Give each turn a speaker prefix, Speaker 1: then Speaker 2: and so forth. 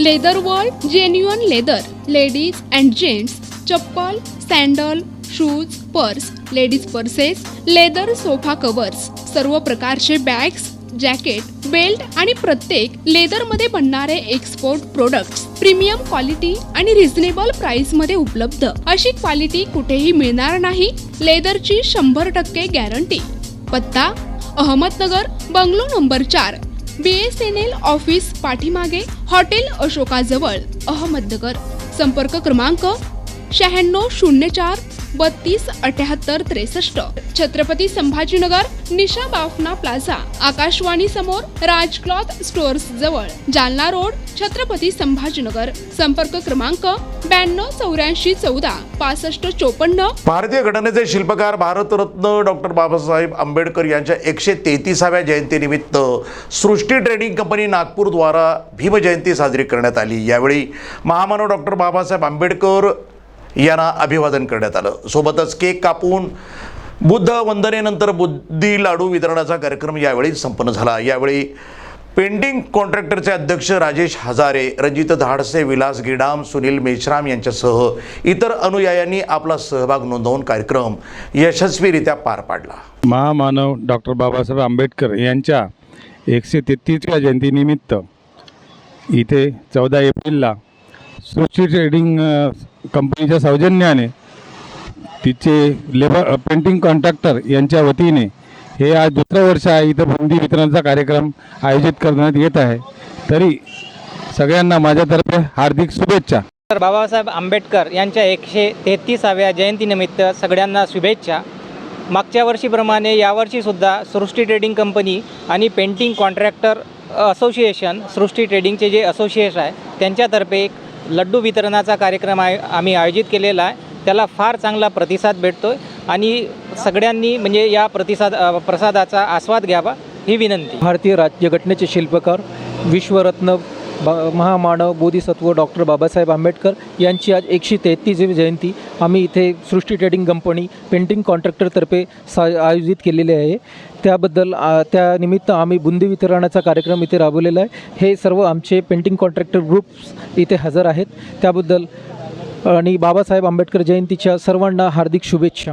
Speaker 1: Leather world genuine leather ladies and gents chappal, sandal, shoes, purse, ladies purses, leather sofa covers, सर्व प्रकारचे bags, jacket, belt आणि प्रत्येक लेदरमध्ये बनणारे एक्सपोर्ट प्रोडक्ट्स प्रीमियम क्वालिटी आणि reasonable price मध्ये उपलब्ध. अशी क्वालिटी कुठेही मिळणार नाही. लेदरची 100% गॅरंटी. पत्ता Ahmednagar, bungalow number 4, BSNL office पाठीमागे, हॉटेल अशोकाजवळ, अहमदनगर. संपर्क क्रमांक 9604 32 78 63. छत्रपती संभाजीनगर, निशा बाफना प्लाझा, आकाशवाणी समोर, राज क्लॉथ स्टोअर्स जवळ, जालना रोड, छत्रपती संभाजीनगर. संपर्क क्रमांक 92 84 14 65 54.
Speaker 2: भारतीय घटनेचे शिल्पकार भारतरत्न डॉक्टर बाबासाहेब आंबेडकर यांच्या 133व्या जयंतीनिमित्त सृष्टी ट्रेडिंग कंपनी नागपूर द्वारा भीम जयंती साजरी करण्यात आली. यावेळी महामानव डॉक्टर बाबासाहेब आंबेडकर यांना अभिवादन करण्यात आलं. सोबतच केक कापून बुद्ध वंदनेनंतर बुद्धी लाडू वितरणाचा कार्यक्रम यावेळी संपन्न झाला. यावेळी पेंटिंग कॉन्ट्रॅक्टरचे अध्यक्ष राजेश हजारे, रणजित धाडसे, विलास गिडाम, सुनील मेश्राम यांच्यासह इतर अनुयायांनी आपला सहभाग नोंदवून कार्यक्रम यशस्वीरित्या पार पाडला.
Speaker 3: महामानव डॉक्टर बाबासाहेब आंबेडकर यांच्या 133व्या जयंतीनिमित्त इथे 14 एप्रिलला सृष्टी ट्रेडिंग कंपनीच्या सौजन्याने तिचे लेबर पेंटिंग कॉन्ट्रॅक्टर यांच्या वतीने हे आज दुसरं वर्ष आहे इथं बुंदी वितरणाचा कार्यक्रम आयोजित करण्यात येत आहे. तरी सगळ्यांना माझ्यातर्फे हार्दिक शुभेच्छा.
Speaker 4: डॉक्टर बाबासाहेब आंबेडकर यांच्या 133व्या जयंतीनिमित्त सगळ्यांना शुभेच्छा. मागच्या वर्षीप्रमाणे यावर्षीसुद्धा सृष्टी ट्रेडिंग कंपनी आणि पेंटिंग कॉन्ट्रॅक्टर असोसिएशन, सृष्टी ट्रेडिंगचे जे असोसिएशन आहे त्यांच्यातर्फे एक लड्डू वितरणाचा कार्यक्रम आम्ही आयोजित केलेला आहे. त्याला फार चांगला प्रतिसाद भेटतो आहे आणि सगळ्यांनी म्हणजे या प्रसादाचा आस्वाद घ्यावा ही विनंती.
Speaker 5: भारतीय राज्यघटनेचे शिल्पकार विश्वरत्न महामानव बोधिसत्व डॉक्टर बाबासाहेब आंबेडकर यांची आज 133वी जयंती आम्ही इथे सृष्टी ट्रेडिंग कंपनी पेंटिंग कॉन्ट्रॅक्टरतर्फे आयोजित केलेले आहे. त्याबद्दल त्यानिमित्त आम्ही बुंदी वितरणाचा कार्यक्रम इथे राबवलेला आहे. हे सर्व आमचे पेंटिंग कॉन्ट्रॅक्टर ग्रुप्स इथे हजर आहेत. त्याबद्दल आणि बाबासाहेब आंबेडकर जयंतीच्या सर्वांना हार्दिक शुभेच्छा.